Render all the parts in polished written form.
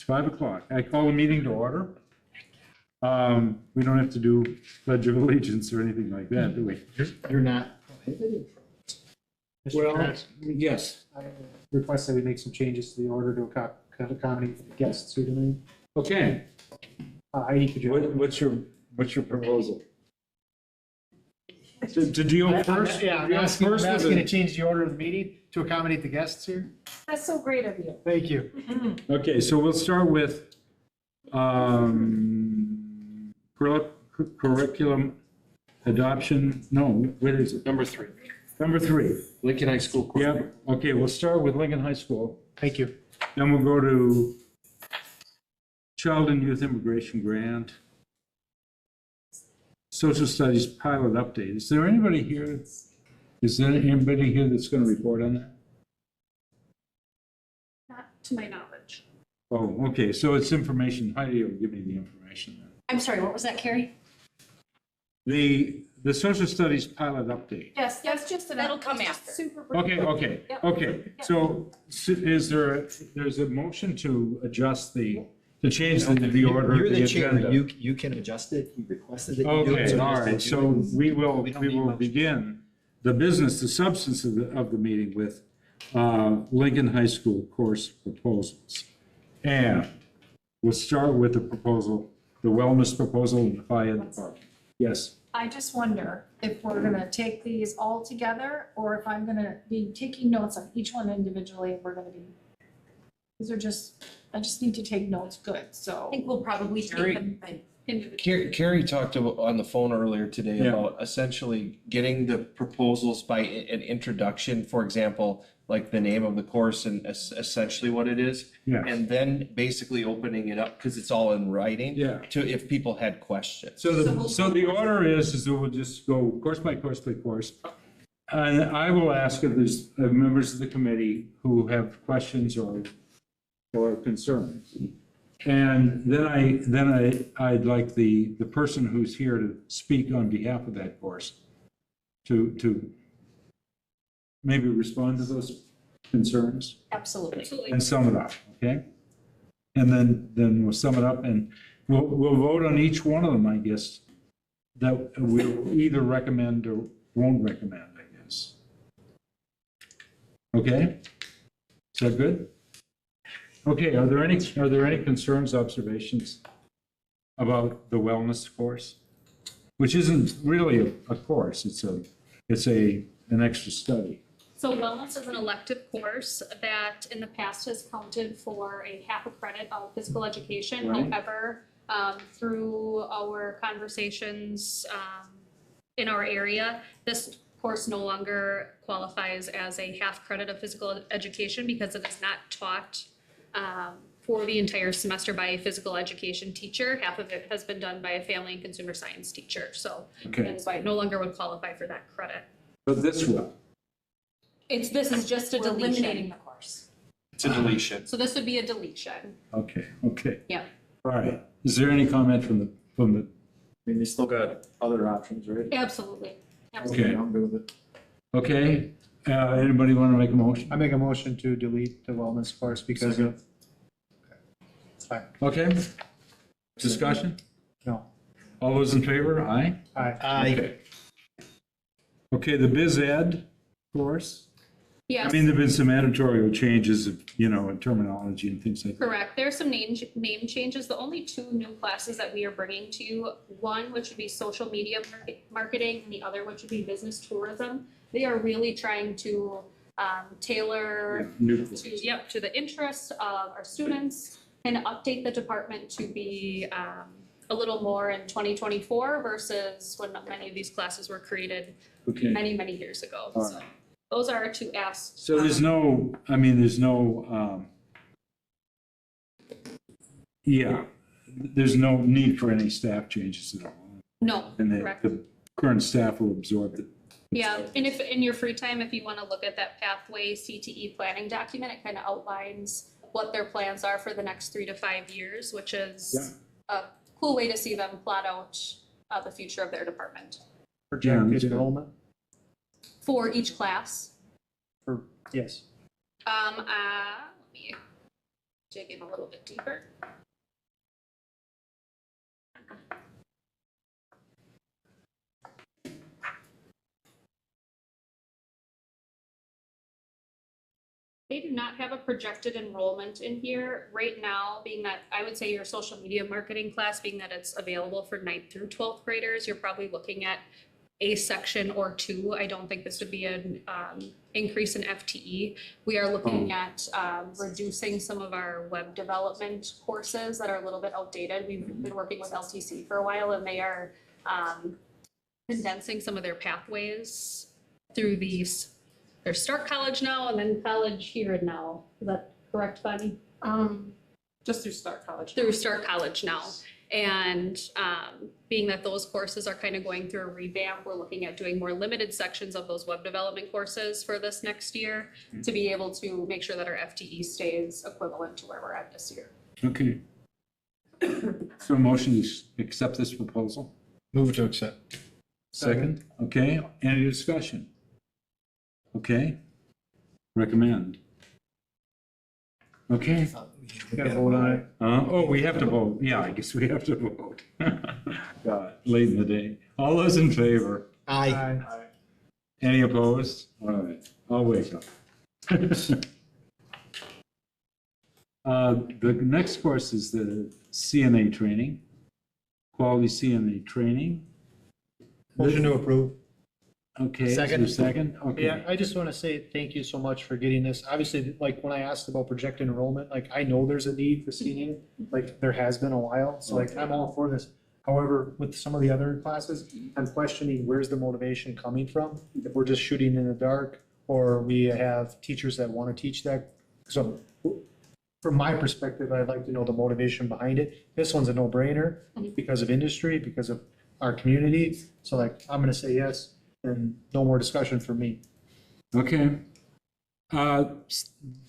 5 o'clock. I call the meeting to order. We don't have to do Pledge of Allegiance or anything like that, do we? You're not. Well, yes. I request that we make some changes to the order to accommodate the guests here tonight. Okay. Heidi, could you? What's your proposal? To deal first? Yeah, I'm asking to change the order of the meeting to accommodate the guests here. That's so great of you. Thank you. Okay, so we'll start with curriculum adoption. No, what is it? Number 3, Number 3. Lincoln High School. Yep. Okay, we'll start with Lincoln High School. Thank you. Then we'll go to Child and Youth Immigration Grant. Social Studies Pilot Update. Is there anybody here? Is there anybody here that's going to report on that? Not to my knowledge. Oh, okay, so it's information. Heidi will give me the information then. I'm sorry, what was that, Carrie? The Social Studies Pilot Update. Yes, that's just an. That'll come it's just after. Super. brief. Okay. Yep. So is there's a motion to adjust to change the order You're of the the chair, agenda? you can adjust it, you requested that you do it. Okay, all right, so we will We don't need much. begin the substance of the meeting with Lincoln High School course proposals. And we'll start with the proposal, the wellness proposal in the fire department. Yes, I just wonder if we're gonna take these all together, or if I'm gonna be taking notes on each one individually, and we're gonna be. These are just, I just need to take notes good, so. I think we'll probably take Carrie? them. individually. Carrie talked on the phone earlier today Yeah. about essentially getting the proposals by an introduction, for example, like the name of the course and essentially what it is. yeah. And then basically opening it up, because it's all in writing. Yeah. To if people had questions. So the order is that we'll just go course by course by course. And I will ask if there's members of the committee who have questions or concerns. And then I'd like the person who's here to speak on behalf of that course to maybe respond to those concerns Absolutely. and sum it up, okay? And then we'll sum it up and we'll vote on each one of them, I guess, that we'll either recommend or won't recommend, I guess. Okay? Is that good? Okay, are there any concerns, observations about the wellness course? Which isn't really a course, it's an extra study. So wellness is an elective course that in the past has counted for a half a credit of physical education. Right. However, through our conversations in our area, this course no longer qualifies as a half credit of physical education because it is not taught for the entire semester by a physical education teacher. Half of it has been done by a family and consumer science teacher. So Okay, that's why it no longer would qualify for that credit. but this will. This is just a We're eliminating deletion. the course. It's a deletion. So this would be a deletion. Okay. Yeah. All right. Is there any comment from the, I mean, they still got other options, right? Absolutely. Okay. I'm good with it. okay, anybody want to make a motion? I make a motion to delete the wellness course because of. It's fine. Okay. Discussion? No. All those in favor? Aye? Aye. Okay. Okay, the biz ed course? Yes, I mean, there've been some editorial changes, in terminology and things like that. correct. There are some name changes. The only two new classes that we are bringing to you, one which would be social media marketing, and the other which would be business tourism. They are really trying to tailor New to the interests of our students and update the department to be a little more in 2024 versus when many of these classes were created Okay. many, many years ago. All So those are our two asks. So there's no, there's no need for any staff changes at all. No, And correct. the current staff will absorb it. Yeah, and if in your free time, if you want to look at that pathway CTE planning document, it kind of outlines what their plans are for the next 3 to 5 years, which is a cool way to see them plot out the future of their department Projected Yeah. enrollment for each class. for, yes. Let me dig in a little bit deeper. They do not have a projected enrollment in here right now, being that I would say your social media marketing class, being that it's available for 9th through 12th graders, you're probably looking at a section or two. I don't think this would be an increase in FTE. We are looking at reducing some of our web development courses that are a little bit outdated. We've been working with LTC for a while, and they are condensing some of their pathways through these. There's Start College Now and then College Here and Now. Is that correct, Bonnie? Just through Start College. Through Start College Now. And being that those courses are kind of going through a revamp, we're looking at doing more limited sections of those web development courses for this next year to be able to make sure that our FTE stays equivalent to where we're at this year. Okay. So motion is accept this proposal? Move to accept. Second, okay, any discussion? Okay, recommend. Okay, Gotta vote on it. oh, we have to vote, yeah, I guess we have to vote. God, late in the day. All those in favor? Aye. Any opposed? All right, I'll wake up. The next course is the CNA training, quality CNA training. Motion to approve. Okay, is there a Second. second? Okay. Yeah, I just want to say thank you so much for getting this. Obviously, like when I asked about projected enrollment, like I know there's a need for CNA, like there has been a while, so like I'm all for this. However, with some of the other classes, I'm questioning where's the motivation coming from? If we're just shooting in the dark, or we have teachers that want to teach that. So from my perspective, I'd like to know the motivation behind it. This one's a no-brainer because of industry, because of our community. So like, I'm gonna say yes. And no more discussion for me. Okay. Hold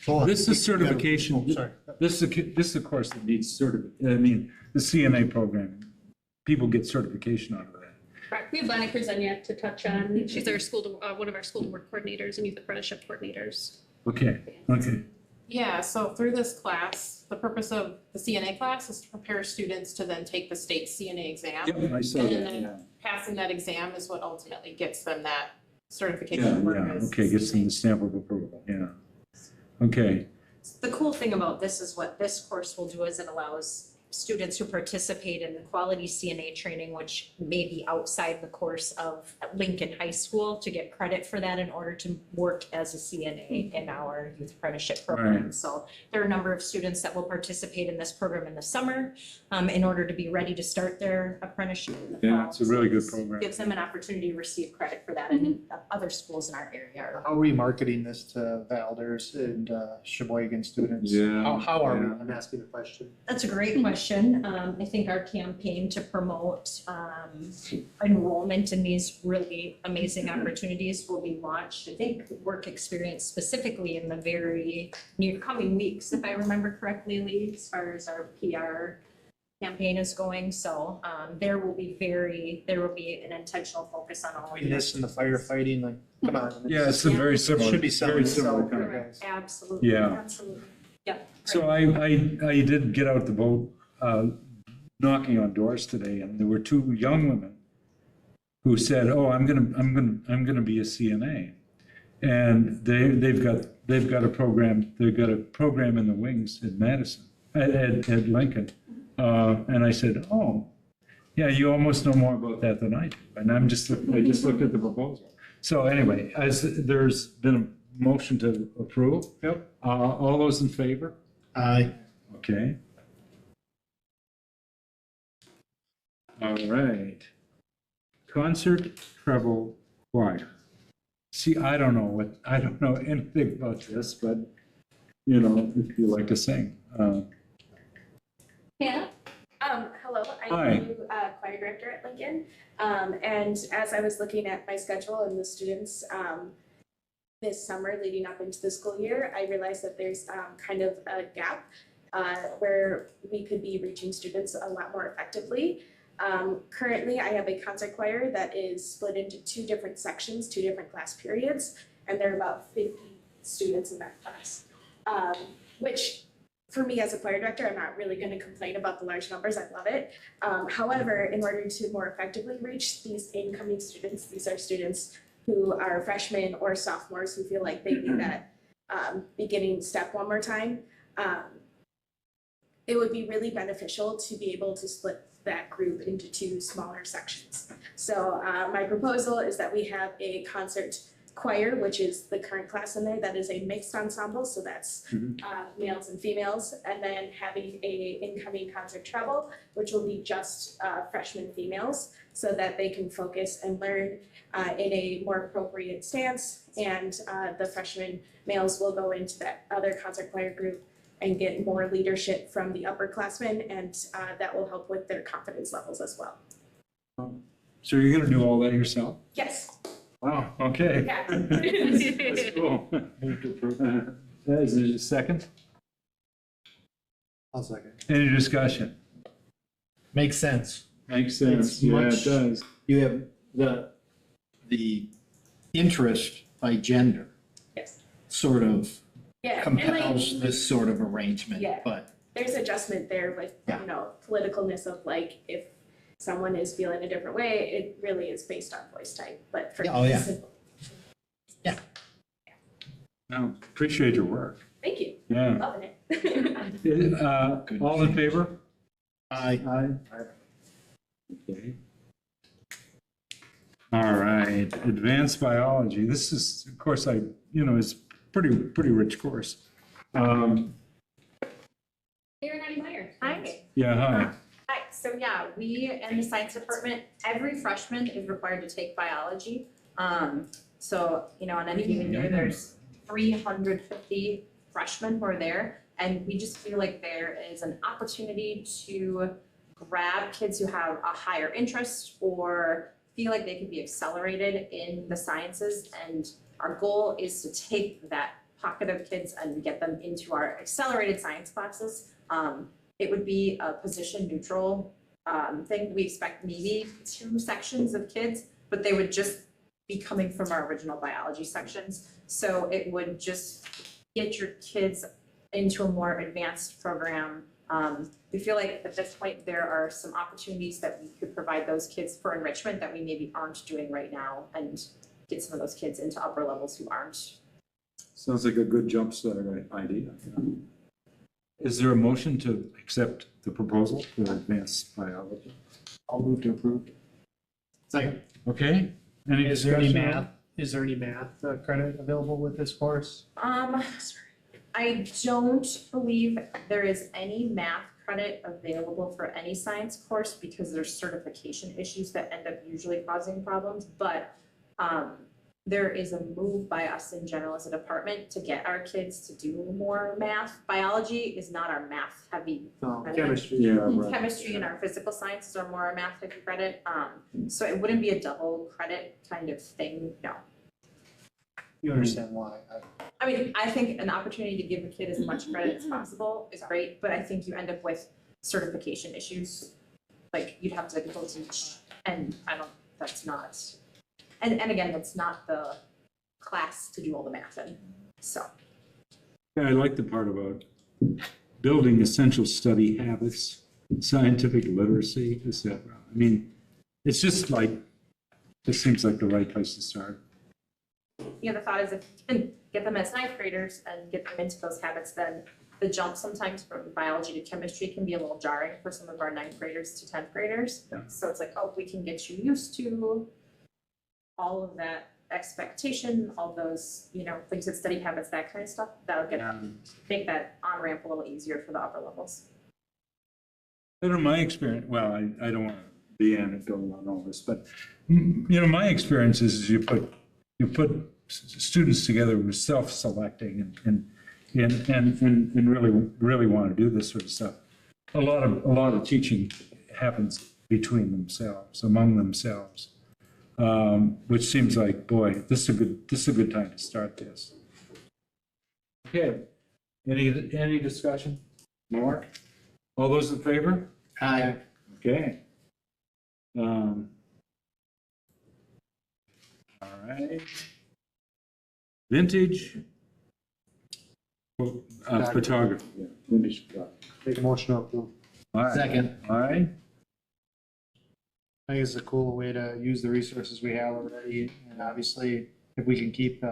on. This is certification. Oh, sorry. This is a course that needs the CNA program. People get certification out of that. Correct. We have Bonnie Kraseniak to touch on. She's our one of our school to work coordinators and youth apprenticeship coordinators. Okay, okay. Yeah, so through this class, the purpose of the CNA class is to prepare students to then take the state CNA exam. Yep, I saw And that, then yeah. passing that exam is what ultimately gets them that Yeah, certification. yeah, okay, gets them the stamp of approval, yeah. Okay, The cool thing about this is what this course will do is it allows students who participate in the quality CNA training, which may be outside the course of Lincoln High School, to get credit for that in order to work as a CNA in our youth apprenticeship program. Right. So there are a number of students that will participate in this program in the summer in order to be ready to start their apprenticeship in the fall. yeah, it's a really good So program. gives them an opportunity to receive credit for that, and other schools in our area are. How are we marketing this to Valders and Sheboygan students? Yeah, How are we? yeah. I'm asking the question. That's a great question. I think our campaign to promote enrollment in these really amazing opportunities will be launched, I think, work experience specifically in the very near coming weeks, if I remember correctly, Lee, as far as our PR campaign is going. So there will be an intentional focus on all of Between this. this and the firefighting, like, come on. Yeah, it's a very similar, Should be very selling similar itself, kind of. guys. Absolutely, Yeah. absolutely. Yeah. So I did get out the vote, knocking on doors today, and there were two young women who said, "Oh, I'm gonna be a CNA," and they've got a program in the wings at Madison, at Lincoln, and I said, "Oh, yeah, you almost know more about that than I do," and I just looked at the proposal. So anyway, as there's been a motion to approve. Yep. All those in favor? Aye. Okay. All right. Concert treble choir. See, I don't know anything about this, but, you know, if you like to sing. Hannah? Hello, Hi. I'm the new choir director at Lincoln. And as I was looking at my schedule and the students this summer leading up into the school year, I realized that there's kind of a gap where we could be reaching students a lot more effectively. Currently, I have a concert choir that is split into two different sections, two different class periods, and there are about 50 students in that class, which for me as a choir director, I'm not really gonna complain about the large numbers, I love it. However, in order to more effectively reach these incoming students, these are students who are freshmen or sophomores who feel like they need that beginning step one more time. It would be really beneficial to be able to split that group into two smaller sections. So my proposal is that we have a concert choir, which is the current class in there, that is a mixed ensemble, so that's males and females, and then having a incoming concert treble, which will be just freshman females, so that they can focus and learn in a more appropriate stance, and the freshman males will go into that other concert choir group and get more leadership from the upperclassmen, and that will help with their confidence levels as well. So you're gonna do all that yourself? Yes. Wow, okay. Yeah. That's cool. Is there a second? I'll second. Any discussion? Makes sense. Makes sense, It's yeah, it much- does. You have the interest by gender Yes. sort of Yeah, and like, compels this sort of arrangement, Yeah. but there's adjustment there with, Yeah. you know, politicalness of like, if someone is feeling a different way, it really is based on voice type, but for Yeah, oh, yeah. simple. No, appreciate your work, Thank you, yeah. loving it. All in favor? I, Okay. All right, advanced biology, this is, of course, it's pretty rich course. Mayor Natty Meyer. Hi. Yeah, hi. Hi, so yeah, we in the science department, every freshman is required to take biology. So, on any given year, there's 350 freshmen who are there. And we just feel like there is an opportunity to grab kids who have a higher interest or feel like they could be accelerated in the sciences. And our goal is to take that pocket of kids and get them into our accelerated science classes. It would be a position neutral thing. We expect maybe 2 sections of kids, but they would just be coming from our original biology sections. So it would just get your kids into a more advanced program. We feel like at this point, there are some opportunities that we could provide those kids for enrichment that we maybe aren't doing right now and get some of those kids into upper levels who aren't. Sounds like a good jumpstart idea. Is there a motion to accept the proposal for advanced biology? I'll move to approve. second, Okay, any Is there any discussion? math, is there any math credit available with this course? I don't believe there is any math credit available for any science course because there's certification issues that end up usually causing problems, but there is a move by us in general as a department to get our kids to do more math. Biology is not our math heavy. Chemistry. Yeah, right. Chemistry and our physical sciences are more our math heavy credit. So it wouldn't be a double credit kind of thing, no. You understand why? I mean, I think an opportunity to give a kid as much credit as possible is great, but I think you end up with certification issues. Like you'd have to go teach, and that's not, and again, that's not the class to do all the math in, so. Yeah, I like the part about building essential study habits, scientific literacy, etc. I mean, it's just like, this seems like the right place to start. The thought is if you can get them as ninth graders and get them into those habits, then the jump sometimes from biology to chemistry can be a little jarring for some of our ninth graders to 10th graders. Yeah. So it's like, oh, we can get you used to all of that expectation, all those, things that study habits, that kind of stuff. That'll make that on-ramp a little easier for the upper levels. But in my experience, well, I don't want to be anecdotal on all this, but my experience is you put students together who are self-selecting and really want to do this sort of stuff. A lot of teaching happens between themselves, among themselves, which seems like, boy, this is a good time to start this. Okay, any discussion? More? All those in favor? I, Okay. All right. Vintage photography. Yeah, Lindy's photography. Make a motion to approve. All right. Second. All right. I think it's a cool way to use the resources we have already, and obviously, if we can keep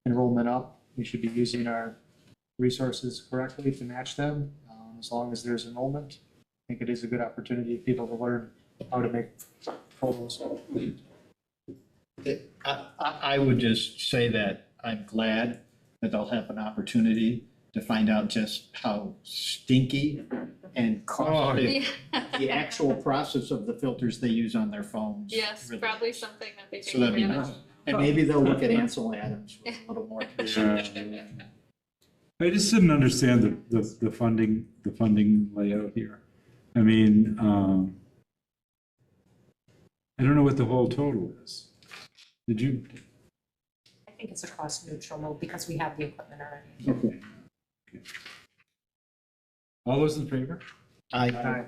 enrollment up, we should be using our resources correctly to match them, as long as there's enrollment. I think it is a good opportunity for people to learn how to make photos. I would just say that I'm glad that they'll have an opportunity to find out just how stinky and costly the actual process of the filters they use on their phones. Yes, really probably is. something that they take So that'd be advantage nice. of. And maybe they'll look at Ansel Adams with a little more. I just didn't understand the funding layout here. I mean, I don't know what the whole total is. Did you? I think it's a cost neutral move because we have the equipment already. Okay. All those in favor? I,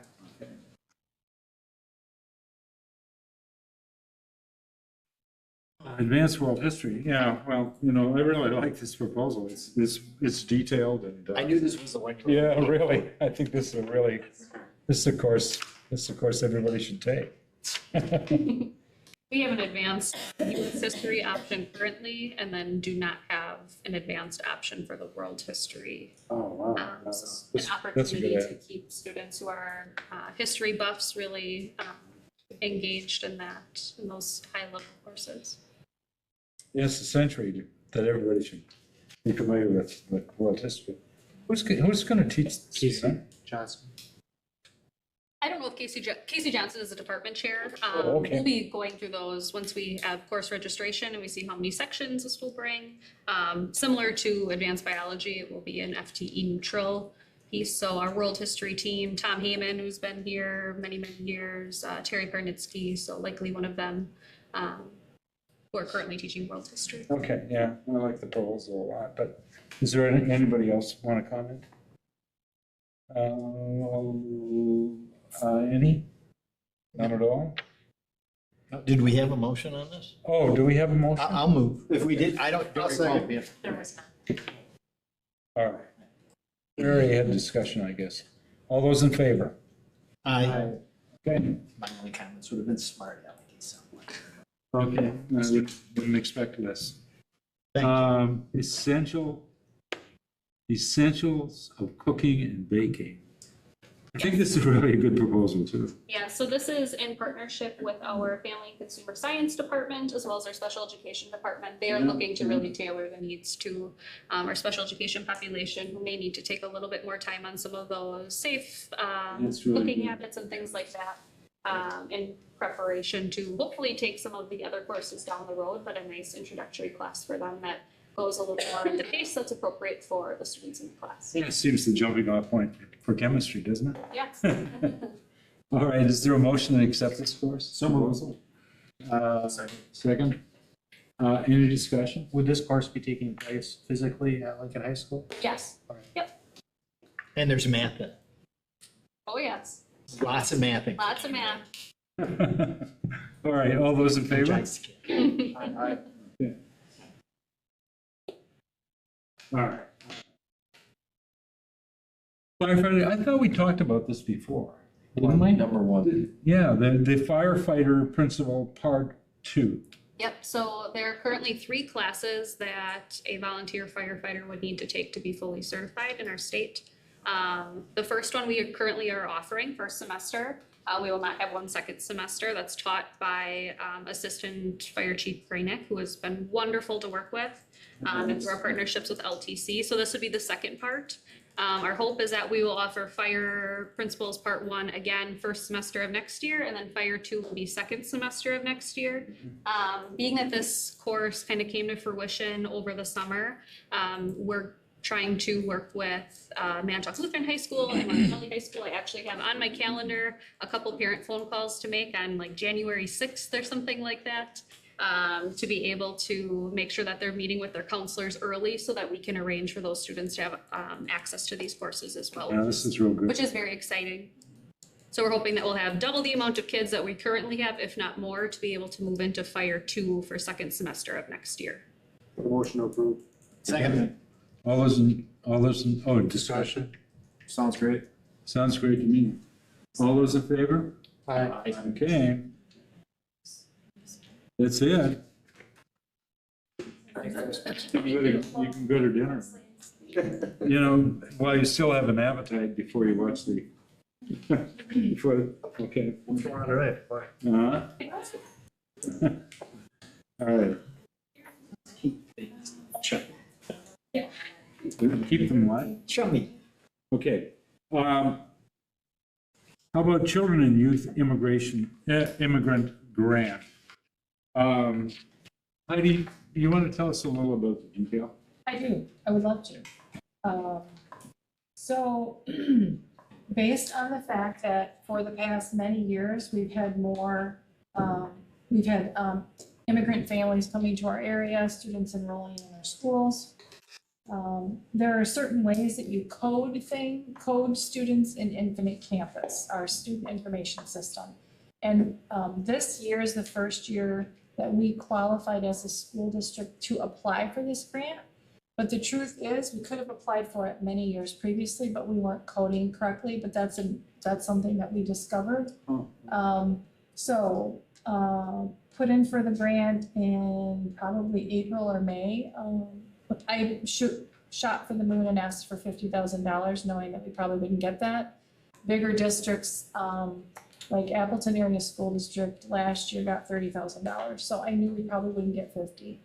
Advanced world history, yeah, well, you know, I really like this proposal. It's detailed and. I knew this was the one. Yeah, really. I think this is a course everybody should take. We have an advanced US history option currently, and then do not have an advanced option for the world history. Oh, So an That's a opportunity good to keep students who are history buffs really engaged in those high-level courses. Yes, a century that everybody should be familiar with world history. Who's going to teach this? Casey Johnson. I don't know if Casey Johnson is a department chair. Oh, okay. We'll be going through those once we have course registration and we see how many sections this will bring. Similar to advanced biology, it will be an FTE neutral piece. So our world history team, Tom Heyman, who's been here many, many years, Terry Parnitsky, so likely one of them, who are currently teaching world history. Okay, yeah, I like the proposal a lot, but is there anybody else want to comment? Any? None at all? did we have a motion on this? Oh, do we have a motion? I'll move. If we did, I don't recall. second. There was none. All right. We already had discussion, I guess. All those in favor? I, Okay. my only comments would have been smart alecky somewhere. Okay, I wouldn't expect this. Thank you. Essentials of cooking and baking. I think this is really a good proposal too. Yeah, so this is in partnership with our Family and Consumer Science Department as well as our Special Education Department. They are looking to really tailor the needs to our special education population who may need to take a little bit more time on some of those safe That's really cooking good. habits and things like that in preparation to hopefully take some of the other courses down the road, but a nice introductory class for them that goes a little more at the pace that's appropriate for the students in the class. It seems the jumping off point for chemistry, doesn't it? Yes. All right, is there a motion to accept this course? So moved. Second? Any discussion? Would this course be taking place physically at Lincoln High School? Yes. And there's math in, Oh, yes. lots of math in. Lots of math. All right, all those in favor? Aye. All right. Firefighter, I thought we talked about this before, didn't we? Number one. Yeah, the firefighter principal part 2. Yep, so there are currently 3 classes that a volunteer firefighter would need to take to be fully certified in our state. The first one we currently are offering first semester. We will not have one second semester. That's taught by Assistant Fire Chief Granick, who has been wonderful to work with, and through our partnerships with LTC. So this would be the second part. Our hope is that we will offer Fire Principles Part 1 again first semester of next year, and then Fire 2 will be second semester of next year. Being that this course kind of came to fruition over the summer, we're trying to work with Manitowoc Lutheran High School and Martin Valley High School. I actually have on my calendar a couple parent phone calls to make on like January 6th or something like that, to be able to make sure that they're meeting with their counselors early so that we can arrange for those students to have access to these courses as well, Yeah, this is real good. which is very exciting. So we're hoping that we'll have double the amount of kids that we currently have, if not more, to be able to move into Fire 2 for second semester of next year. Motion to approve. Second. Oh, discussion? Sounds great. Sounds great to me. All those in favor? Aye. Okay. That's it. You can go to dinner. You know, while you still have an appetite before you watch the, okay. All right. Uh-huh. All right. Keep them what? Chummy. Okay. How about children and youth immigrant grant? Heidi, you want to tell us a little about the detail? I do, I would love to. So, based on the fact that for the past many years, we've had immigrant families coming to our area, students enrolling in our schools. There are certain ways that you code students in Infinite Campus, our student information system. And this year is the first year that we qualified as a school district to apply for this grant. But the truth is, we could have applied for it many years previously, but we weren't coding correctly, but that's something that we discovered. So put in for the grant in probably April or May. I shot for the moon and asked for $50,000, knowing that we probably wouldn't get that. Bigger districts, like Appleton Area School District last year got $30,000, so I knew we probably wouldn't get 50.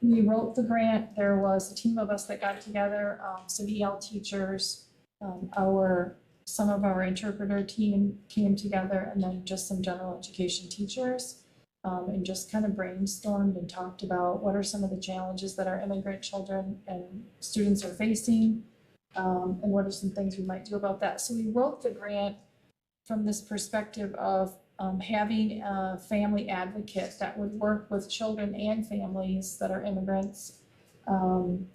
We wrote the grant. There was a team of us that got together, some EL teachers, some of our interpreter team came together, and then just some general education teachers, and just kind of brainstormed and talked about what are some of the challenges that our immigrant children and students are facing, and what are some things we might do about that. So we wrote the grant from this perspective of having a family advocate that would work with children and families that are immigrants. And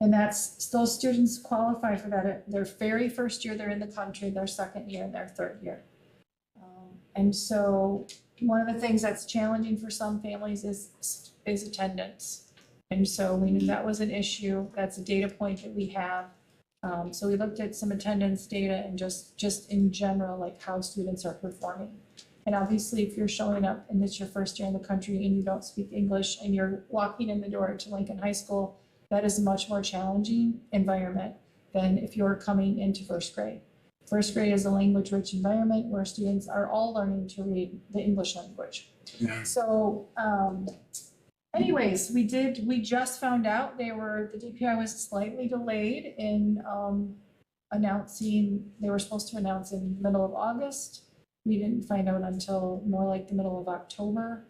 those students qualify for that their very first year they're in the country, their second year, and their third year. And so one of the things that's challenging for some families is attendance. And so we knew that was an issue. That's a data point that we have. So we looked at some attendance data and just in general, like how students are performing. And obviously, if you're showing up and it's your first year in the country and you don't speak English and you're walking in the door to Lincoln High School, that is a much more challenging environment than if you're coming into first grade. First grade is a language-rich environment where students are all learning to read the English language. Yeah. So, anyways, we just found out the DPI was slightly delayed in announcing, they were supposed to announce in the middle of August. We didn't find out until more like the middle of October.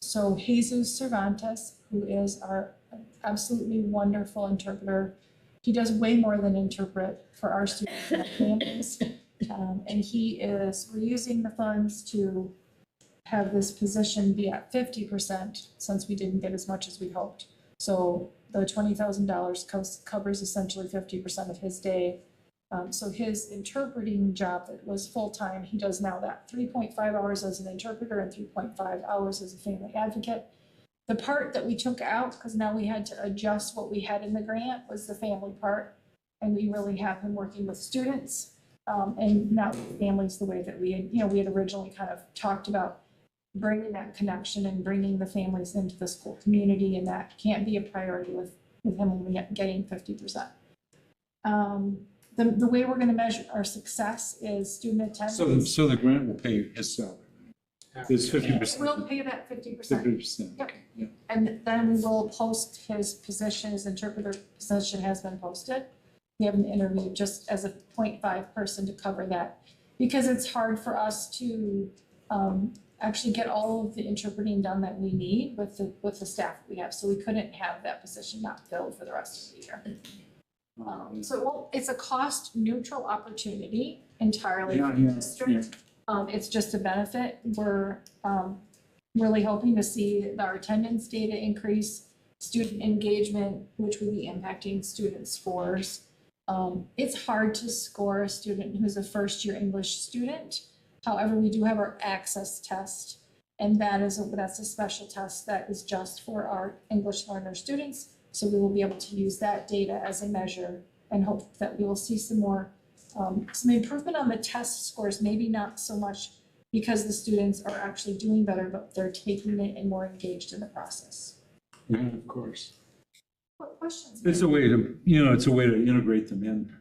So Jesus Cervantes, who is our absolutely wonderful interpreter, he does way more than interpret for our students and our families. And we're using the funds to have this position be at 50% since we didn't get as much as we hoped. So the $20,000 covers essentially 50% of his day. So his interpreting job that was full-time, he does now that 3.5 hours as an interpreter and 3.5 hours as a family advocate. The part that we took out, because now we had to adjust what we had in the grant, was the family part. And we really have him working with students and not with families the way that we had originally kind of talked about bringing that connection and bringing the families into the school community, and that can't be a priority with him only getting 50%. The way we're going to measure our success is student attendance. So the grant will pay his salary. It's 50%. We'll pay that 50%. 50%. Yep. Yeah. And then we will post his position, his interpreter position has been posted. We have an interview just as a 0.5 person to cover that, because it's hard for us to actually get all of the interpreting done that we need with the staff that we have. So we couldn't have that position not filled for the rest of the year. It's a cost neutral opportunity entirely for the district. It's just a benefit. We're really hoping to see our attendance data increase, student engagement, which would be impacting student scores. It's hard to score a student who's a first year English student. However, we do have our access test, and that's a special test that is just for our English learner students. So we will be able to use that data as a measure and hope that we will see some more, some improvement on the test scores, maybe not so much because the students are actually doing better, but they're taking it and more engaged in the process. Yeah, of course. What questions? It's a way to, you know, it's a way to integrate them in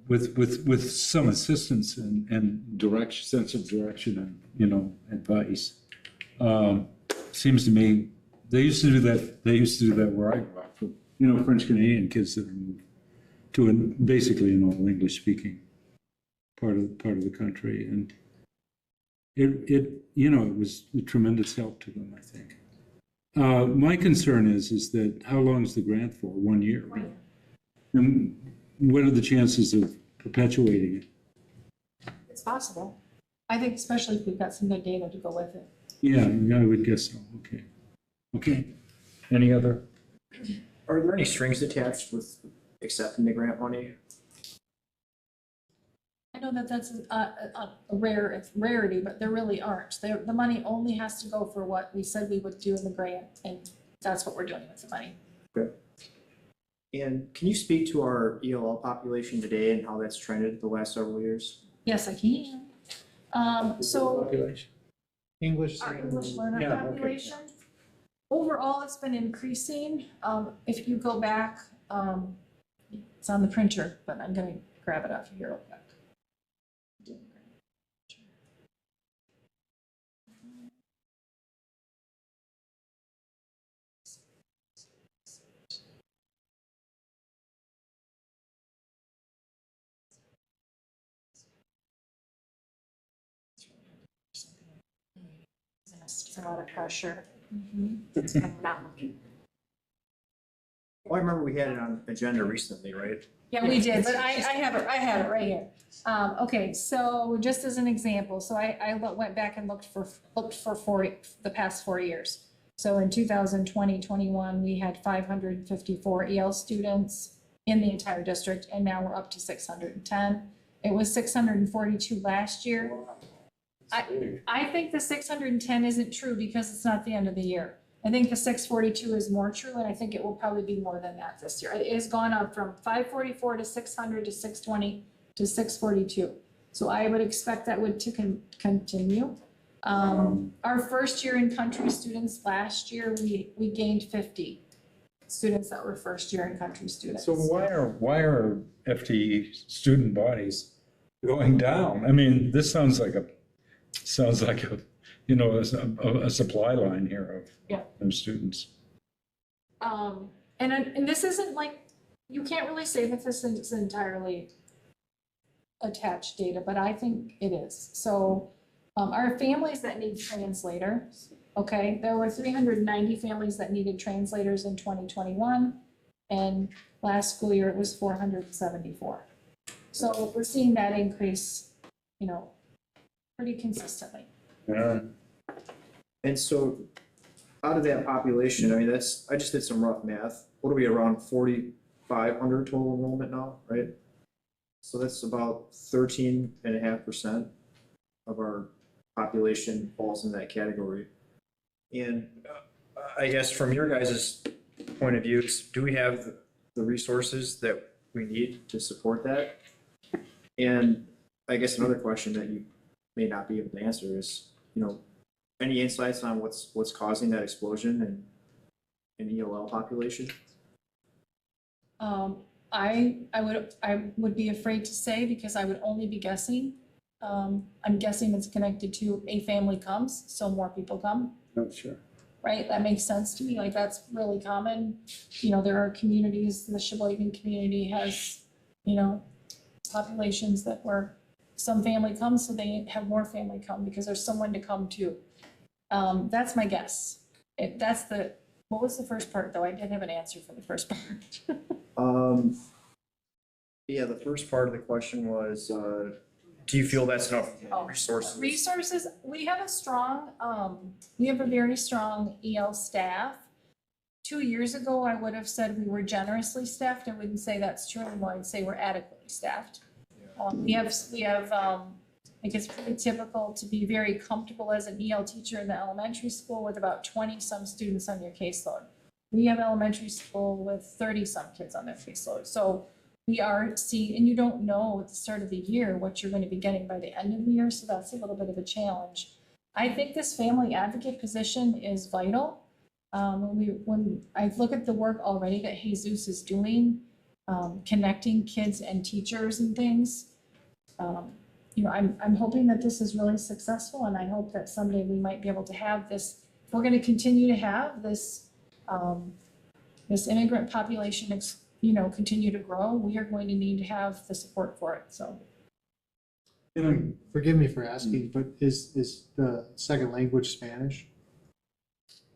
with some assistance and direction, sense of direction and, you know, advice. Seems to me, they used to do that where I grew up, for, you know, French Canadian kids that moved to basically an all English speaking part of the country. And it, you know, it was a tremendous help to them, I think. My concern is that how long is the grant for? 1 year? 1 year. And what are the chances of perpetuating it? It's possible. I think especially if we've got some good data to go with it. Yeah, I would guess so. Okay. Okay. Any other? Are there any strings attached with accepting the grant money? I know that that's a rarity, but there really aren't. The money only has to go for what we said we would do in the grant, and that's what we're doing with the money. And can you speak to our ELL population today and how that's trended the last several years? Yes, I can. So English. our English learner Yeah, okay. population, overall, it's been increasing. If you go back, it's on the printer, but I'm gonna grab it off here real quick. It's a lot of pressure. Well, I remember we had it on agenda recently, right? Yeah, we did, but I have it right here. Okay, so just as an example, so I went back and looked for the past 4 years. So in 2020, 21, we had 554 EL students in the entire district, and now we're up to 610. It was 642 last year. I think the 610 isn't true because it's not the end of the year. I think the 642 is more true, and I think it will probably be more than that this year. It has gone up from 544 to 600 to 620 to 642. So I would expect that would continue. Our first year in country students last year, we gained 50 students that were first year in country students. So why are FTE student bodies going down? I mean, this sounds like a you know, a supply line here of students. And this isn't like, you can't really say that this is entirely attached data, but I think it is. So our families that need translators, okay, there were 390 families that needed translators in 2021, and last school year it was 474. So we're seeing that increase, you know, pretty consistently. Yeah. And so out of that population, I mean, I just did some rough math. What are we, around 4,500 total enrollment now, right? So that's about 13.5% of our population falls in that category. And I guess from your guys' point of view, do we have the resources that we need to support that? And I guess another question that you may not be able to answer is, you know, any insights on what's causing that explosion in ELL population? I would be afraid to say because I would only be guessing. I'm guessing it's connected to a family comes, so more people come, Oh, sure. right? That makes sense to me, like that's really common. You know, there are communities, the Sheboygan community has, you know, populations that where some family comes, so they have more family come because there's someone to come to. That's my guess. What was the first part though? I didn't have an answer for the first part. Yeah, the first part of the question was, do you feel that's enough resources? Resources, we have a very strong EL staff. 2 years ago, I would have said we were generously staffed. I wouldn't say that's true anymore. I'd say we're adequately staffed. We have, I think it's pretty typical to be very comfortable as an EL teacher in the elementary school with about 20 some students on your caseload. We have elementary school with 30-some kids on their caseload. So we are seeing, and you don't know at the start of the year what you're going to be getting by the end of the year, so that's a little bit of a challenge. I think this family advocate position is vital. When I look at the work already that Jesus is doing, connecting kids and teachers and things, you know, I'm hoping that this is really successful, and I hope that someday we might be able to have this. If we're going to continue to have this, this immigrant population, you know, continue to grow, we are going to need to have the support for it, so. Forgive me for asking, but is the second language Spanish?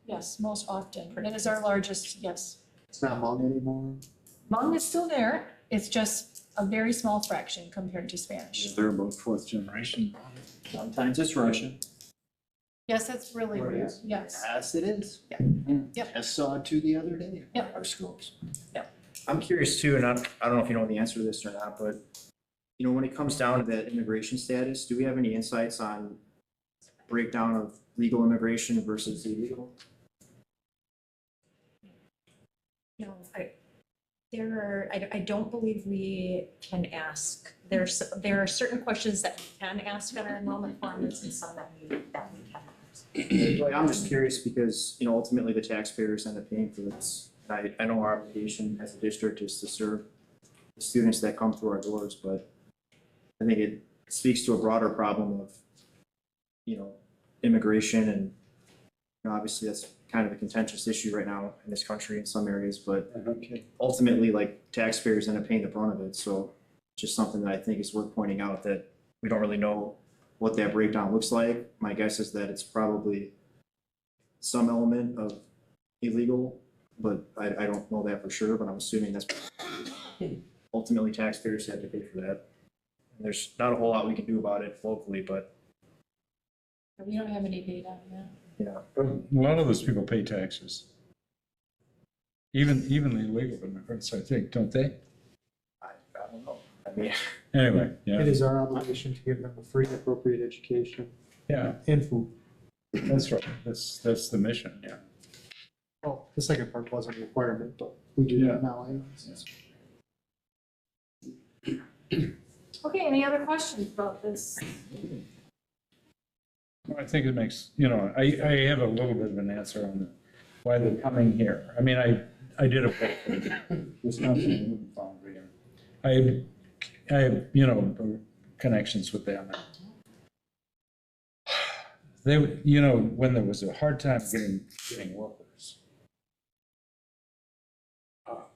Yes, most often. That is our largest, yes. It's not Hmong anymore? Hmong is still there. It's just a very small fraction compared to Spanish. They're about fourth generation. Sometimes it's Russian. Yes, that's really rare. Yes. Yes, it is. Yeah. Mm. Yep. I saw it too the other day. Yep. Our schools. I'm curious too, and I don't know if you know the answer to this or not, but, you know, when it comes down to that immigration status, do we have any insights on breakdown of legal immigration versus illegal? No, I don't believe we can ask. There are certain questions that we can ask on our enrollment forms and some that we cannot. Like, I'm just curious because, you know, ultimately the taxpayers end up paying for this. I know our obligation as a district is to serve the students that come through our doors, but I think it speaks to a broader problem of, you know, immigration, and, you know, obviously that's kind of a contentious issue right now in this country in some areas, but ultimately, like, taxpayers end up paying the brunt of it, so just something that I think is worth pointing out, that we don't really know what that breakdown looks like. My guess is that it's probably some element of illegal, but I don't know that for sure, but I'm assuming that's ultimately taxpayers have to pay for that. And there's not a whole lot we can do about it locally, but We don't have any data on that. yeah. But a lot of those people pay taxes. Even the illegal immigrants, I think, don't they? I don't know. I mean, Anyway, It yeah, is our obligation to give them a free appropriate education yeah, and food. that's right. That's the mission, yeah. Well, the second part wasn't a requirement, but we do Yeah. that now anyways. Okay, any other questions about this? Well, I think it makes, you know, I have a little bit of an answer on why they're coming here. I mean, I did a book for Wisconsin Aluminum Foundry, and I have, you know, connections with them. They, you know, when there was a hard time getting workers,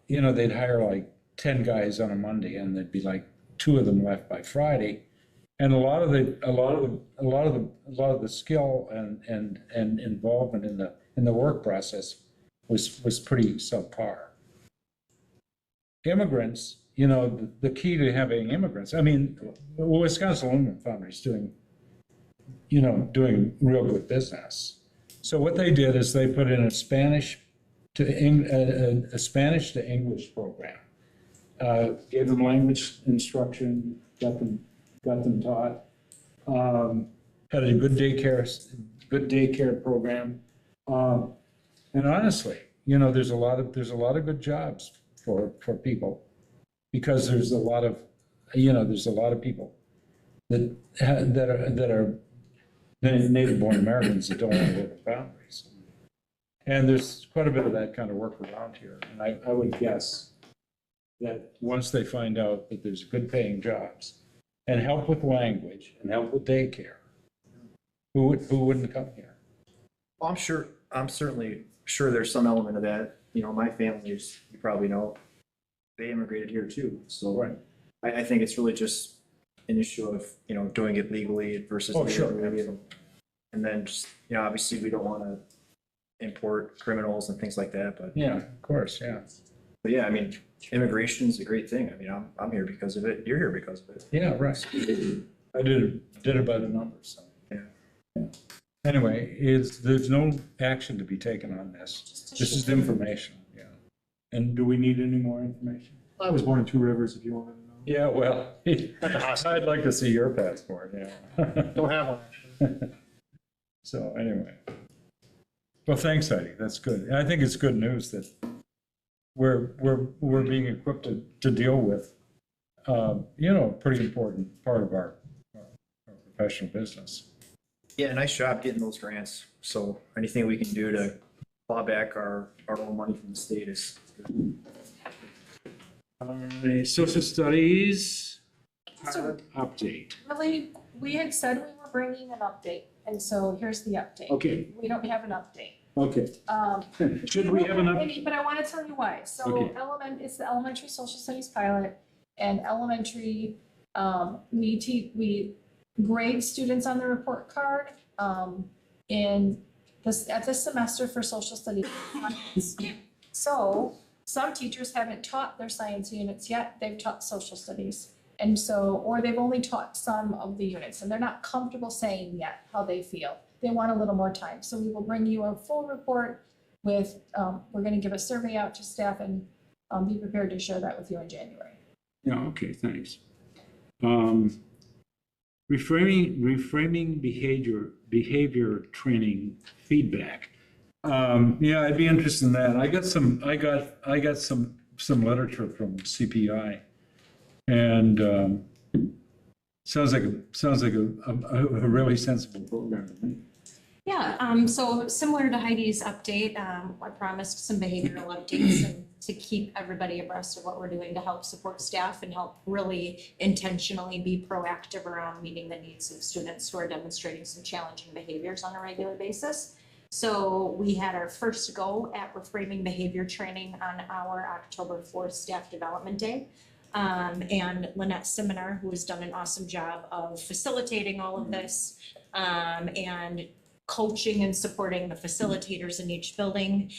you know, they'd hire like 10 guys on a Monday, and there'd be like 2 of them left by Friday. And a lot of the skill and involvement in the work process was pretty subpar. Immigrants, you know, the key to having immigrants, I mean, Wisconsin Aluminum Foundry is doing real good business. So what they did is they put in a Spanish to English program. Gave them language instruction, got them taught. Had a good daycare program. And honestly, you know, there's a lot of good jobs for people, because there's a lot of people that are native-born Americans that don't want to work at foundries. And there's quite a bit of that kind of work around here. And I would guess that once they find out that there's good paying jobs and help with language and help with daycare, who wouldn't come here? Well, I'm certainly sure there's some element of that. You know, my family is, you probably know, they immigrated here too. So Right. I think it's really just an issue of, you know, doing it legally versus Oh, sure, illegally. And then just, you know, obviously we don't want to import criminals and things like that, but Yeah, of course, yeah. But yeah, I mean, immigration is a great thing. I mean, I'm here because of it. You're here because of it. Yeah, right. I did it by the numbers, so. Yeah. Anyway, there's no action to be taken on this. This is information, yeah. And do we need any more information? I was born in Two Rivers, if you wanted to know. Yeah, well, I'd like to see your passport, yeah. Don't have one, actually. So anyway. Well, thanks, Heidi, that's good. And I think it's good news that we're being equipped to deal with, a pretty important part of our professional business. Yeah, nice job getting those grants. So anything we can do to claw back our own money from the state is good. Social studies So- update. Really, we had said we were bringing an update, and so here's the update. Okay, We don't have an update. okay. Should we have an update? But I wanna tell you why. So Okay. it's the elementary social studies pilot, and elementary, we grade students on the report card, at this semester for social studies. So some teachers haven't taught their science units yet, they've taught social studies. And so, or they've only taught some of the units, and they're not comfortable saying yet how they feel. They want a little more time. So we will bring you a full report with, we're gonna give a survey out to staff and be prepared to share that with you in January. Yeah, okay, thanks. Reframing behavior training feedback. Yeah, I'd be interested in that. I got some literature from CPI. And sounds like a really sensible program. Yeah, so similar to Heidi's update, I promised some behavioral updates and to keep everybody abreast of what we're doing to help support staff and help really intentionally be proactive around meeting the needs of students who are demonstrating some challenging behaviors on a regular basis. So we had our first go at reframing behavior training on our October 4th Staff Development Day. And Lynette Seminar, who has done an awesome job of facilitating all of this, and coaching and supporting the facilitators in each building,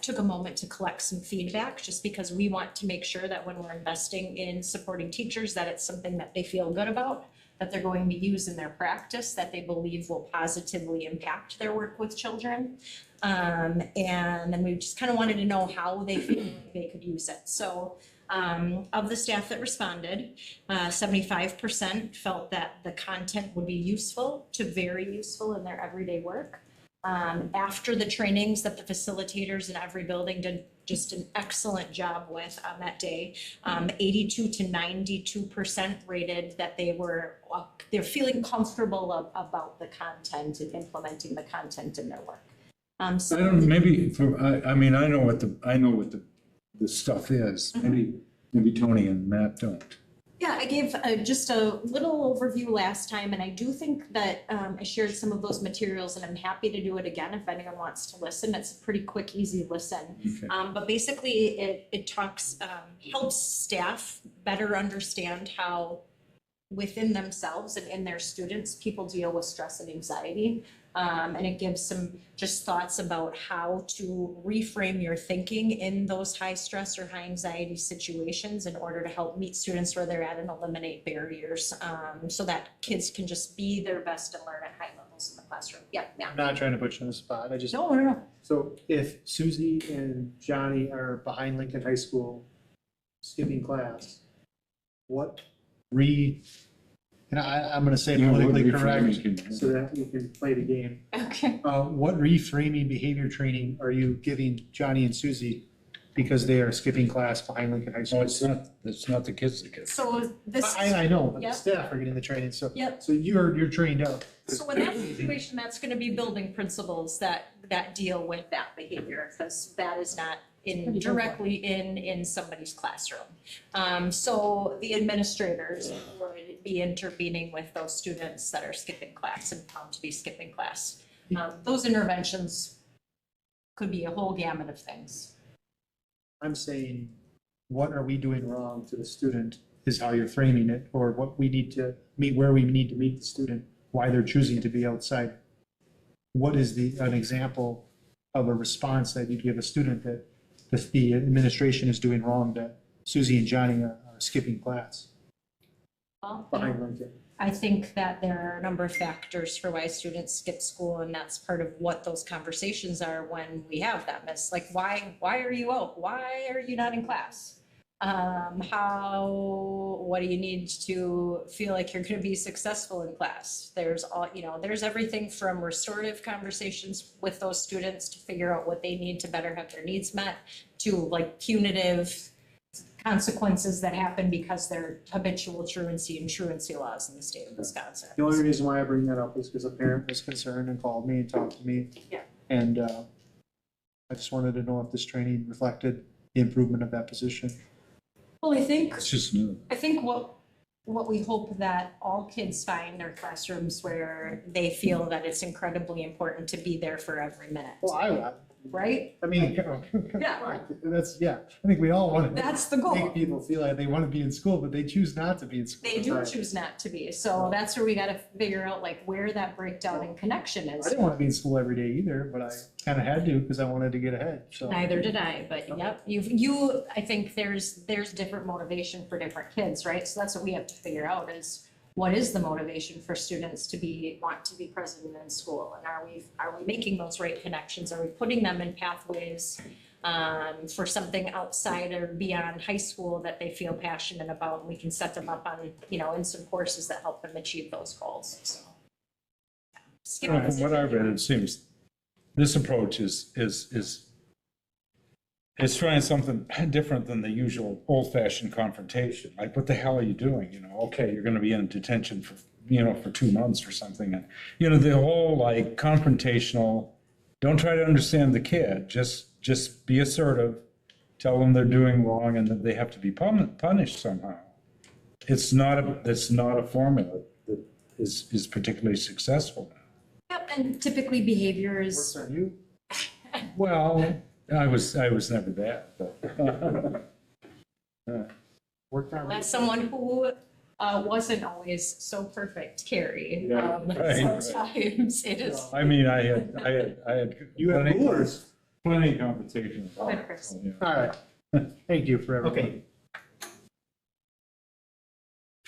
took a moment to collect some feedback, just because we want to make sure that when we're investing in supporting teachers, that it's something that they feel good about, that they're going to use in their practice, that they believe will positively impact their work with children. And then we just kind of wanted to know how they feel like they could use it. So of the staff that responded, 75% felt that the content would be useful to very useful in their everyday work. After the trainings that the facilitators in every building did just an excellent job with on that day, 82 to 92% rated that they're feeling comfortable about the content and implementing the content in their work. I don't, maybe, I mean, I know what the stuff is. Maybe Tony and Matt don't. Yeah, I gave just a little overview last time, and I do think that I shared some of those materials, and I'm happy to do it again if anyone wants to listen. It's a pretty quick, easy listen. Okay. But basically, it talks, helps staff better understand how within themselves and in their students, people deal with stress and anxiety. And it gives some just thoughts about how to reframe your thinking in those high stress or high anxiety situations in order to help meet students where they're at and eliminate barriers, so that kids can just be their best and learn at high levels in the classroom. Yeah, yeah. I'm not trying to put you on the spot, I just. No. So if Susie and Johnny are behind Lincoln High School skipping class, and I'm gonna say politically correct so that we can play the game. Okay. What reframing behavior training are you giving Johnny and Susie because they are skipping class behind Lincoln High No, School? it's not the kids that get. So this. I know, but the Yep. staff are getting the training, so. Yep. So you're trained up. So in that situation, that's gonna be building principles that deal with that behavior, because that is not directly in somebody's classroom. So the administrators would be intervening with those students that are skipping class and found to be skipping class. Those interventions could be a whole gamut of things. I'm saying, what are we doing wrong to the student is how you're framing it, or what we need to meet, where we need to meet the student, why they're choosing to be outside. What is an example of a response that you give a student that the administration is doing wrong, that Susie and Johnny are skipping class Well, behind Lincoln? I think that there are a number of factors for why students skip school, and that's part of what those conversations are when we have them. It's like, why are you out? Why are you not in class? What do you need to feel like you're gonna be successful in class? There's there's everything from restorative conversations with those students to figure out what they need to better have their needs met, to like punitive consequences that happen because they're habitual truancy and truancy laws in the state of Wisconsin. The only reason why I bring that up is because a parent was concerned and called me and talked to me. Yeah. And I just wanted to know if this training reflected the improvement of that position. Well, I think It's just new. what we hope that all kids find are classrooms where they feel that it's incredibly important to be there for every minute, right? I mean, Yeah. that's, yeah, I think we all want to That's the goal. make people feel like they want to be in school, but they choose not to be in school. They do choose not to be, so that's where we gotta figure out like where that breakdown and connection I is. didn't want to be in school every day either, but I kind of had to because I wanted to get ahead, so. Neither did I, but yep, I think there's different motivation for different kids, right? So that's what we have to figure out is what is the motivation for students to want to be present in school? And are we making those right connections? Are we putting them in pathways for something outside or beyond high school that they feel passionate about? And we can set them up on, in some courses that help them achieve those goals, so. Skip From this. what I've read, it seems this approach is it's trying something different than the usual old-fashioned confrontation. Like, what the hell are you doing? Okay, you're gonna be in detention for, for 2 months or something. And, the whole like confrontational, don't try to understand the kid, just be assertive, tell them they're doing wrong and that they have to be punished somehow. It's not a formula that is particularly successful. Yep, and typically behavior Works is, on you. Well, I was never that, but. Worked on me. as someone who wasn't always so perfect, Carrie. Yeah, right. Sometimes it is. I mean, I had. You had plenty- rulers. Plenty of competition. Go ahead, Chris. Yeah. All right. Thank you for everything. Okay.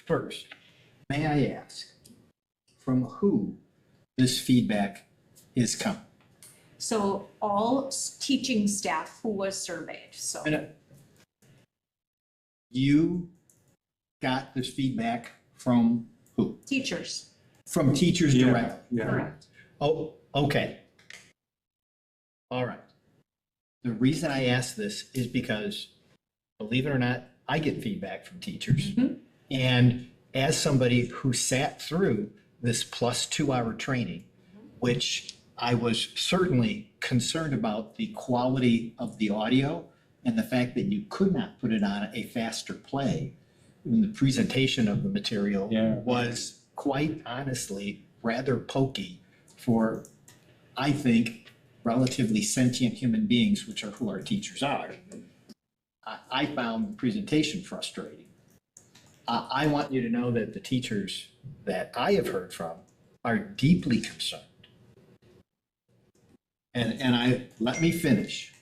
First, may I ask, from who this feedback is coming? So all teaching staff who was surveyed, so. And you got this feedback from who? Teachers, From teachers Yeah, directly? yeah. correct. Oh, okay. All right. The reason I ask this is because, believe it or not, I get feedback from teachers. Mhm. And as somebody who sat through this plus 2-hour training, which I was certainly concerned about the quality of the audio and the fact that you could not put it on a faster play when the presentation of the material Yeah. was quite honestly rather pokey for, I think, relatively sentient human beings, which are who our teachers are. I found the presentation frustrating. I want you to know that the teachers that I have heard from are deeply concerned. And let me finish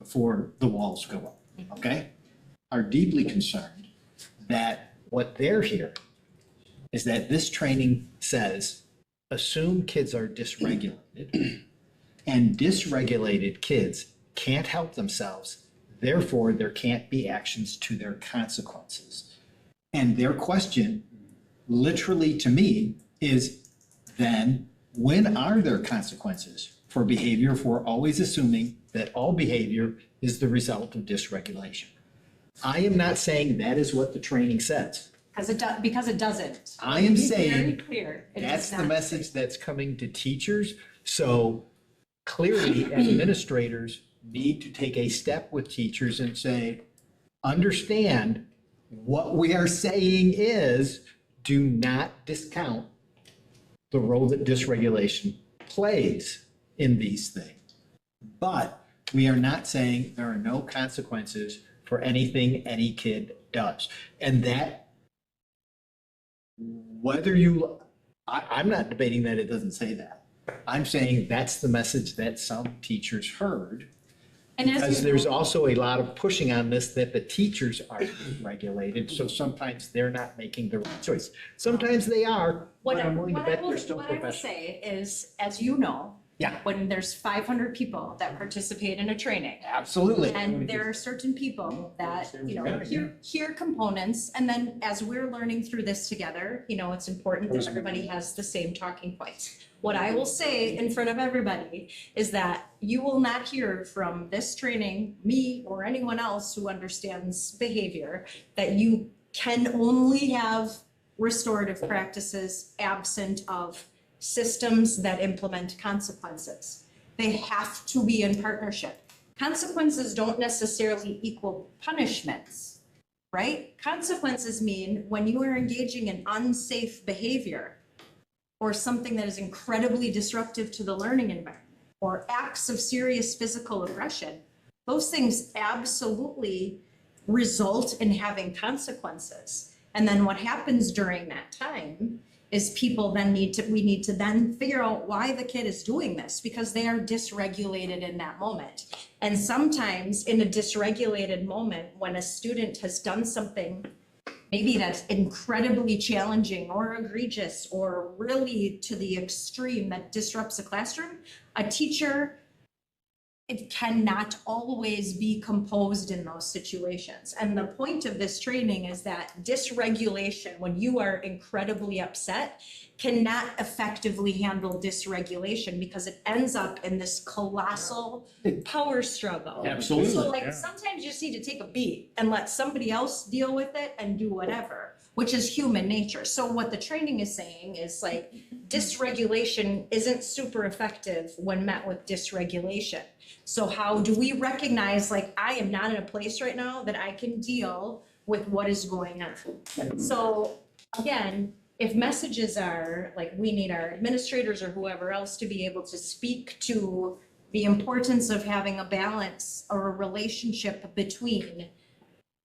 before the walls go up, okay? Are deeply concerned that what they're hearing is that this training says, assume kids are dysregulated, and dysregulated kids can't help themselves, therefore there can't be actions to their consequences. And their question, literally to me, is then, when are there consequences for behavior if we're always assuming that all behavior is the result of dysregulation? I am not saying that is what the training says. Because it doesn't. I am Be saying very clear. It That's does the not message say. that's coming to teachers. So clearly, administrators need to take a step with teachers and say, understand what we are saying is, do not discount the role that dysregulation plays in these things. But we are not saying there are no consequences for anything any kid does. And that, whether you, I'm not debating that it doesn't say that. I'm saying that's the message that some teachers heard. And as Because you there's know- also a lot of pushing on this that the teachers are regulated, so sometimes they're not making the right choice. Sometimes they are, but I'm willing to bet they're still What I will professional. say is, as you know, Yeah. When there's 500 people that participate in a training. Absolutely. And there are certain people that, hear components, and then as we're learning through this together, it's important that everybody has the same talking points. What I will say in front of everybody is that you will not hear from this training, me or anyone else who understands behavior, that you can only have restorative practices absent of systems that implement consequences. They have to be in partnership. Consequences don't necessarily equal punishments, right? Consequences mean when you are engaging in unsafe behavior or something that is incredibly disruptive to the learning environment or acts of serious physical aggression, those things absolutely result in having consequences. And then what happens during that time is we need to then figure out why the kid is doing this, because they are dysregulated in that moment. And sometimes in a dysregulated moment, when a student has done something maybe that's incredibly challenging or egregious or really to the extreme that disrupts a classroom, a teacher, it cannot always be composed in those situations. And the point of this training is that dysregulation, when you are incredibly upset, cannot effectively handle dysregulation because it ends up in this colossal power struggle. Absolutely. So sometimes you just need to take a beat and let somebody else deal with it and do whatever, which is human nature. So what the training is saying is dysregulation isn't super effective when met with dysregulation. So how do we recognize I am not in a place right now that I can deal with what is going on? So again, if messages are we need our administrators or whoever else to be able to speak to the importance of having a balance or a relationship between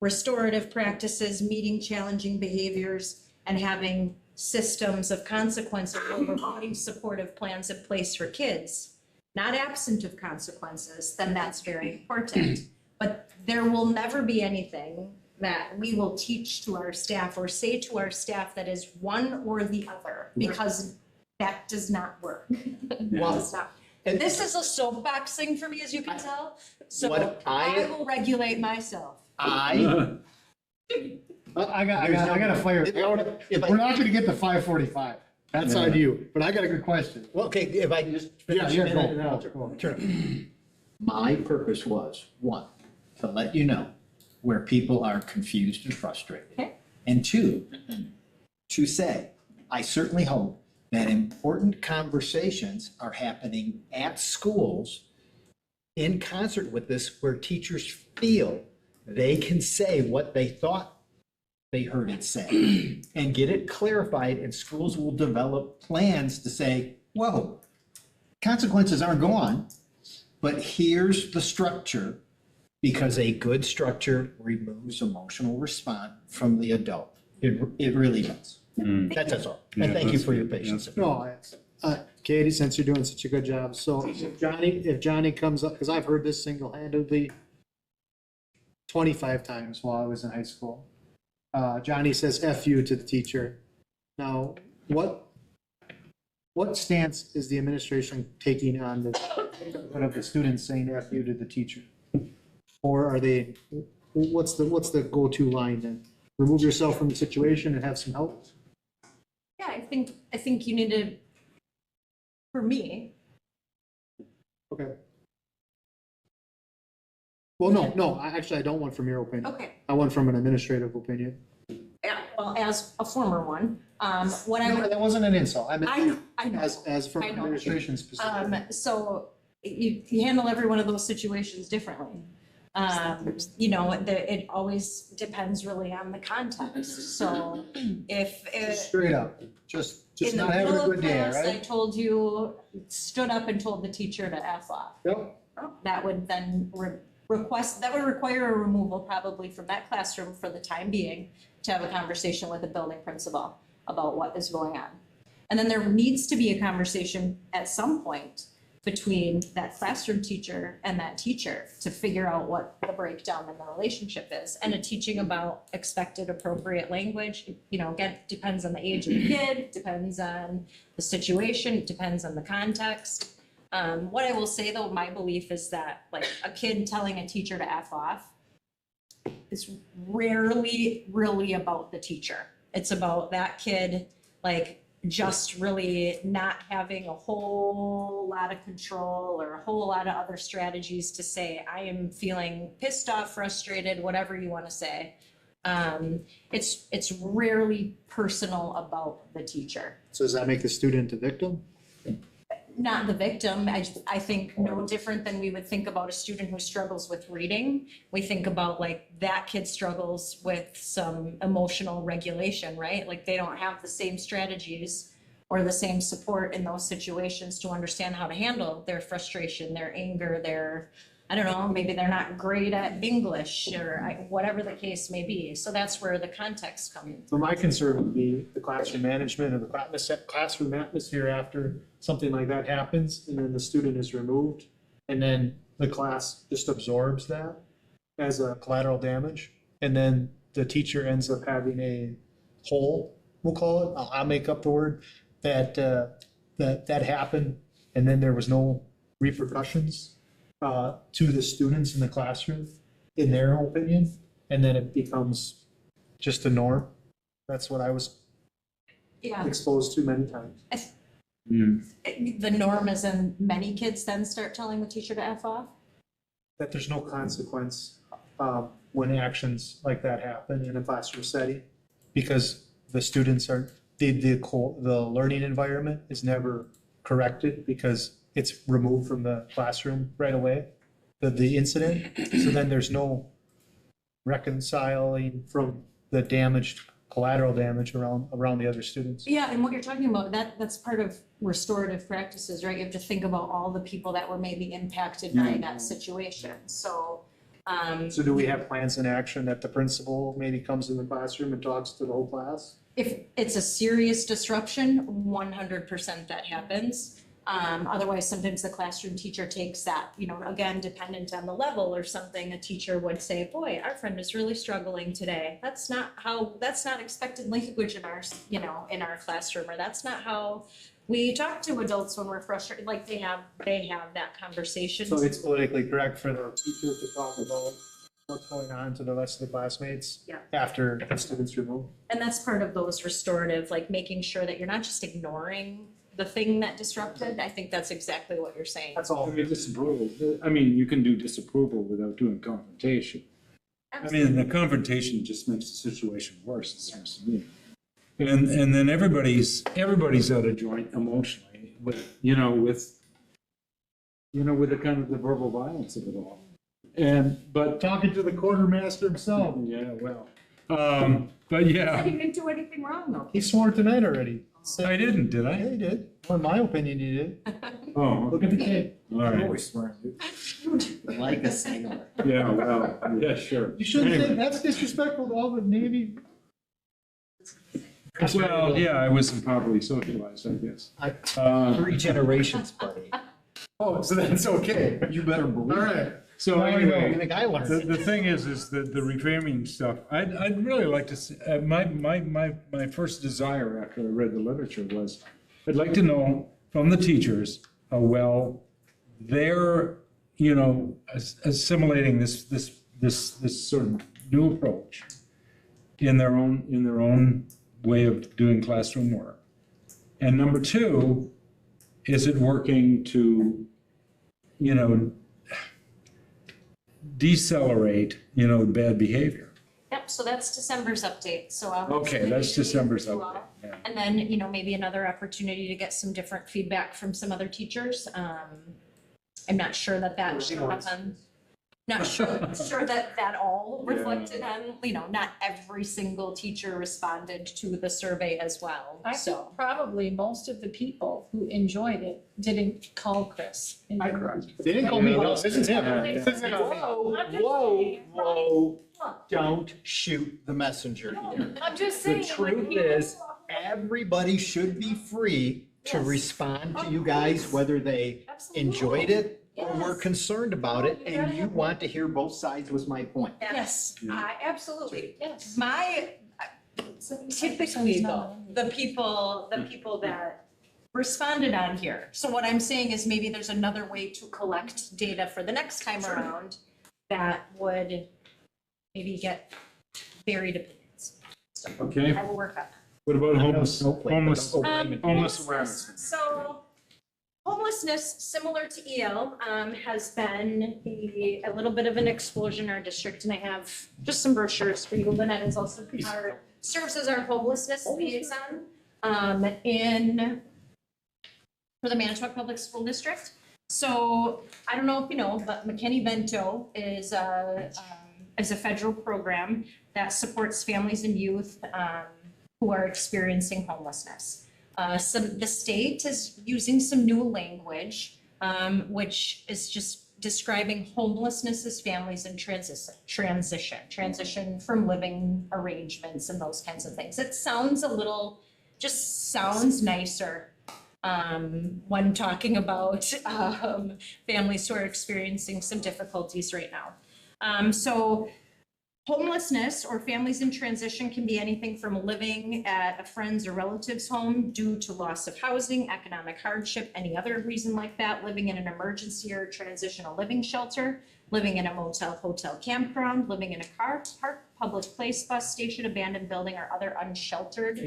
restorative practices, meeting challenging behaviors, and having systems of consequences where we're putting supportive plans in place for kids, not absent of consequences, then that's very important. But there will never be anything that we will teach to our staff or say to our staff that is one or the other, because that does not work. This is a soapbox thing for me, as you can tell. So I will regulate myself. I got a fire. We're not gonna get to 5:45. That's on you, but I got a good question. Well, okay, if I can just finish. Yeah, and then go. I'll turn. My purpose was, one, to let you know where people are confused and frustrated. Okay. And two, to say, I certainly hope that important conversations are happening at schools in concert with this, where teachers feel they can say what they thought they heard it say and get it clarified, and schools will develop plans to say, whoa, consequences aren't gone, but here's the structure, because a good structure removes emotional response from the adult. It really does. That's all. And thank you for your patience. No, Katie, since you're doing such a good job, so if Johnny comes up, because I've heard this single-handedly 25 times while I was in high school. Johnny says F you to the teacher. Now, what stance is the administration taking on the students saying F you to the teacher? Or are they, what's the go-to line then? Remove yourself from the situation and have some help? Yeah, I think you need to, for me. Okay. Well, no, I don't want from your opinion. Okay. I want from an administrative opinion. Yeah, well, as a former one, what I would. That wasn't an insult. I know. As from I know. administration specifically. So you handle every one of those situations differently. It always depends really on the context. So if Straight up, just in the not having middle a of good day, class, I right? told you, stood up and told the teacher to F off. Yep. That would then require a removal probably from that classroom for the time being, to have a conversation with the building principal about what is going on. And then there needs to be a conversation at some point between that classroom teacher and that teacher to figure out what the breakdown in the relationship is. And a teaching about expected appropriate language, again, depends on the age of the kid, depends on the situation, depends on the context. What I will say though, my belief is that like a kid telling a teacher to F off is rarely really about the teacher. It's about that kid like just really not having a whole lot of control or a whole lot of other strategies to say, I am feeling pissed off, frustrated, whatever you want to say. It's rarely personal about the teacher. So does that make the student a victim? Not the victim. I think no different than we would think about a student who struggles with reading. We think about like that kid struggles with some emotional regulation, right? Like they don't have the same strategies or the same support in those situations to understand how to handle their frustration, their anger, their, I don't know, maybe they're not great at English or whatever the case may be. So that's where the context comes in. So my concern would be the classroom management or the classroom atmosphere after something like that happens and then the student is removed and then the class just absorbs that as a collateral damage. And then the teacher ends up having a hole, we'll call it, I'll make up the word, that happened and then there was no repercussions to the students in the classroom, in their opinion, and then it becomes just a norm. That's what I was exposed to many times. The norm is in many kids then start telling the teacher to F off? That there's no consequence when actions like that happen in a classroom setting, because the students are, the learning environment is never corrected because it's removed from the classroom right away, the incident. So then there's no reconciling from the damaged, collateral damage around the other students. Yeah, and what you're talking about, that's part of restorative practices, right? You have to think about all the people that were maybe impacted by that situation. So, So do we have plans in action that the principal maybe comes in the classroom and talks to the whole class? if it's a serious disruption, 100% that happens. Otherwise, sometimes the classroom teacher takes that, again, dependent on the level or something, a teacher would say, boy, our friend is really struggling today. That's not expected language in our, in our classroom, or that's not how we talk to adults when we're frustrated, like they have that conversation. So it's politically correct for the teacher to talk about what's going on to the rest of the classmates? Yeah. After the student's removed? And that's part of those restorative, like making sure that you're not just ignoring the thing that disrupted. I think that's exactly what you're saying. That's all. I mean, disapproval, you can do disapproval without doing confrontation. I mean, the confrontation just makes the situation worse, it seems to me. And then everybody's out of joint emotionally, with the kind of the verbal violence of it all. But Talking to the quartermaster himself. yeah, well, but yeah, He didn't do anything wrong though. He swore tonight already. I didn't, did Yeah, I? he did. Well, in my opinion, he did. Oh, Look at the tape. all right, Always swearing, dude. Like a sailor. yeah, well, yeah, sure. You shouldn't say, Anyway. that's disrespectful to all the Navy. Well, yeah, I was improperly socialized, I guess. Uh, 3 generations, buddy. Oh, so that's okay. You better believe All it. right. So Now I know. anyway. You think I learned? The thing is that the reframing stuff, I'd really like to see, my first desire after I read the literature was, I'd like to know from the teachers how well they're, assimilating this sort of new approach in their own way of doing classroom work. And number two, is it working to, decelerate, bad behavior? Yep, so that's December's update, so I'll. Okay, that's December's to you all. update, yeah. And then, maybe another opportunity to get some different feedback from some other teachers. I'm not sure that showed up on, not sure that all reflected on, not every single teacher responded to the survey as well, I think so. probably most of the people who enjoyed it didn't call Chris. They didn't call me, no, this is him. Yeah. This isn't on me. Whoa, don't shoot the messenger here. I'm just The saying. truth is, everybody should be free to respond to you guys, whether they enjoyed it or were concerned about it, and you want to hear both sides, was my point. Yes, absolutely. Yes. Typically though, the people that responded on here. So what I'm saying is maybe there's another way to collect data for the next time around that would maybe get varied opinions. So Okay, I will work on that. what about homeless, Snowflake, but homeless, don't blame it. homeless awareness? So homelessness, similar to EL, has been a little bit of an explosion in our district, and I have just some brochures for you. Lynette is also serves as our homelessness liaison for the Manitowoc Public School District. So I don't know if you know, but McKinney-Vento is a federal program that supports families and youth who are experiencing homelessness. The state is using some new language, which is just describing homelessness as families in transition from living arrangements and those kinds of things. It sounds just sounds nicer when talking about families who are experiencing some difficulties right now. So homelessness or families in transition can be anything from living at a friend's or relative's home due to loss of housing, economic hardship, any other reason like that, living in an emergency or transitional living shelter, living in a motel, hotel, campground, living in a car, park, public place, bus station, abandoned building, or other unsheltered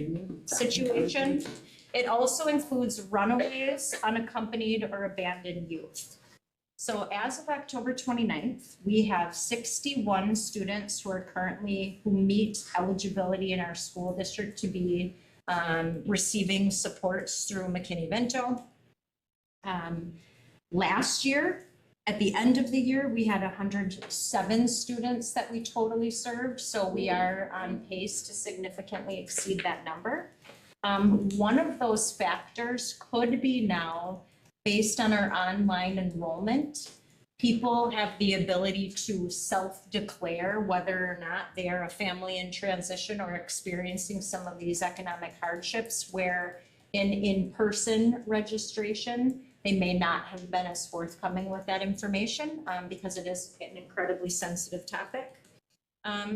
situation. It also includes runaways, unaccompanied or abandoned youth. So as of October 29th, we have 61 students who meet eligibility in our school district to be receiving supports through McKinney-Vento. Last year, at the end of the year, we had 107 students that we totally served. So we are on pace to significantly exceed that number. One of those factors could be now, based on our online enrollment, people have the ability to self-declare whether or not they are a family in transition or experiencing some of these economic hardships, where in-person registration, they may not have been as forthcoming with that information because it is an incredibly sensitive topic.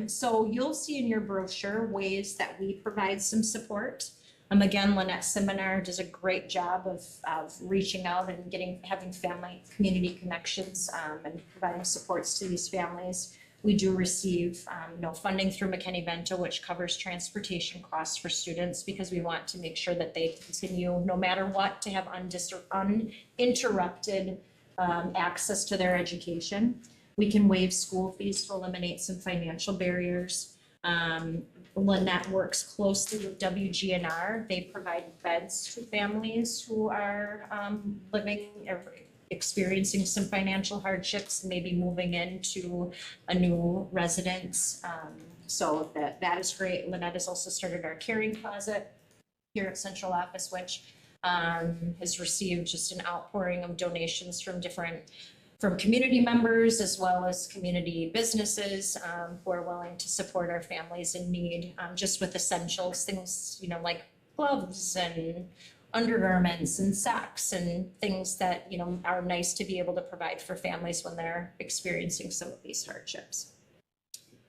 So you'll see in your brochure ways that we provide some support. Again, Lynette Seminar does a great job of reaching out and having family community connections and providing supports to these families. We do receive funding through McKinney-Vento, which covers transportation costs for students, because we want to make sure that they continue, no matter what, to have uninterrupted access to their education. We can waive school fees to eliminate some financial barriers. Lynette works closely with WGNR. They provide beds to families who are living or experiencing some financial hardships, maybe moving into a new residence. So that is great. Lynette has also started our caring closet here at Central Office, which has received just an outpouring of donations from community members as well as community businesses who are willing to support our families in need, just with essentials, things, like gloves and undergarments and socks and things that, are nice to be able to provide for families when they're experiencing some of these hardships.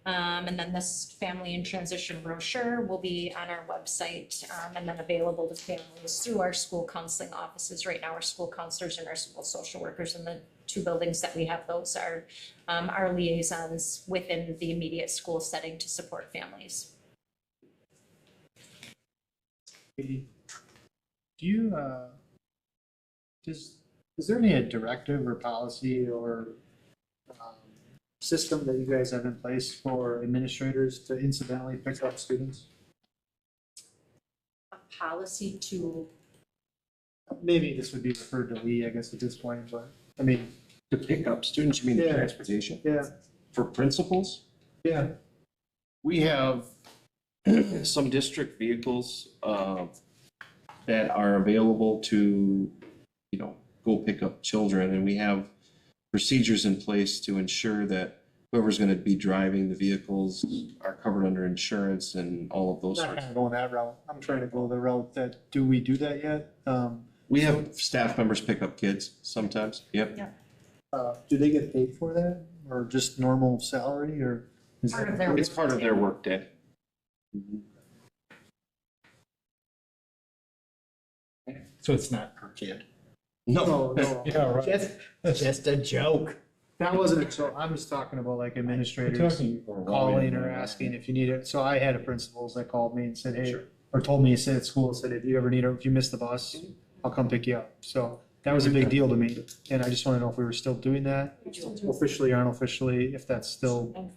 And then this family in transition brochure will be on our website and then available to families through our school counseling offices. Right now, our school counselors and our school social workers in the 2 buildings that we have, those are our liaisons within the immediate school setting to support families. Do you, is there any directive or policy or system that you guys have in place for administrators to incidentally pick up students? A policy to, Maybe this would be referred to Lee, I guess, at this point, but, I mean, To pick up students, you mean the Yeah. transportation? yeah, For principals? yeah. We have some district vehicles that are available to, go pick up children, and we have procedures in place to ensure that whoever's gonna be driving the vehicles are covered under insurance and all of those Not sorts. kind of going that route. I'm trying to go the route that, do we do that yet? We have staff members pick up kids sometimes, yep. Do they get paid for that, or just normal salary, or? is Part that- of their It's part of their workday. So it's not per kid. No, no. Yeah, right. Just a joke. That wasn't, so I'm just talking about like We're administrators talking for a while, calling yeah. or asking if you need it. So I had a principals that called me and said, hey, or told me, said at school, said, if you ever need, if you miss the bus, I'll come pick you up. So that was a big deal to me. And I just want to know if we were still doing that officially or unofficially, if that's still,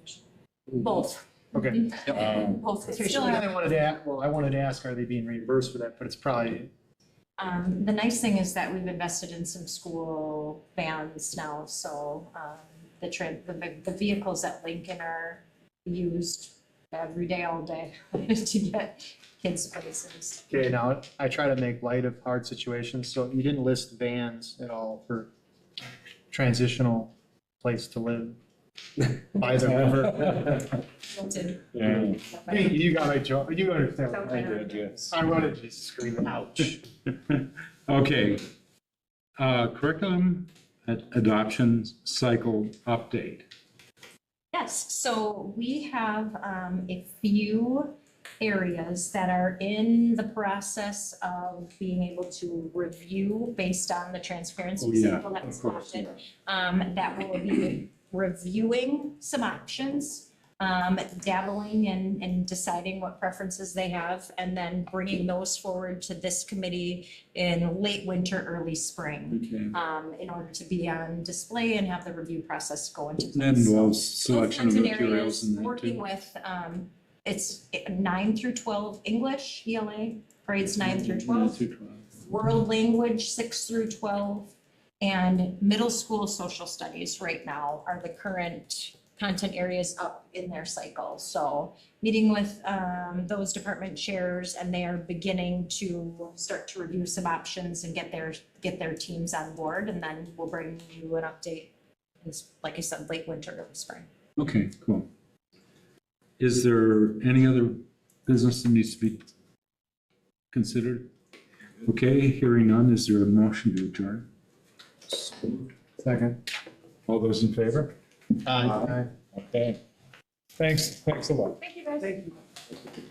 Both. okay. Both And officially. I wanted to, I wanted to ask, are they being reimbursed for that? But it's probably, The nice thing is that we've invested in some school vans now, so, the vehicles at Lincoln are used every day, all day to get kids places. okay, now I try to make light of hard situations. So you didn't list vans at all for transitional place to live by the river. Hilton. Yeah, Hey, you got my joke, you understand. what I did, yes. I wanted to just scream ouch. Okay. Curriculum adoption cycle update. Yes, so we have a few areas that are in the process of being able to review based on the transparency Oh, yeah, cycle that was of course, adopted. That will be reviewing some options, dabbling and deciding what preferences they have, and then bringing those forward to this committee in late winter, early spring, Okay. in order to be on display and have the review process go into That place. So involves those selection of kinds materials areas, and that working too. with, it's 9 through 12 English, ELA, grades 9 through 12, world language 6 through 12, and middle school social studies right now are the current content areas up in their cycle. So meeting with those department chairs, and they are beginning to start to review some options and get their teams on board, and then we'll bring you an update, like I said, late winter, early spring. Okay, cool. Is there any other business that needs to be considered? Okay, hearing none, is there a motion to adjourn? Second. All those in favor? Uh, Okay. Thanks a lot. Thank you, guys. Thank you.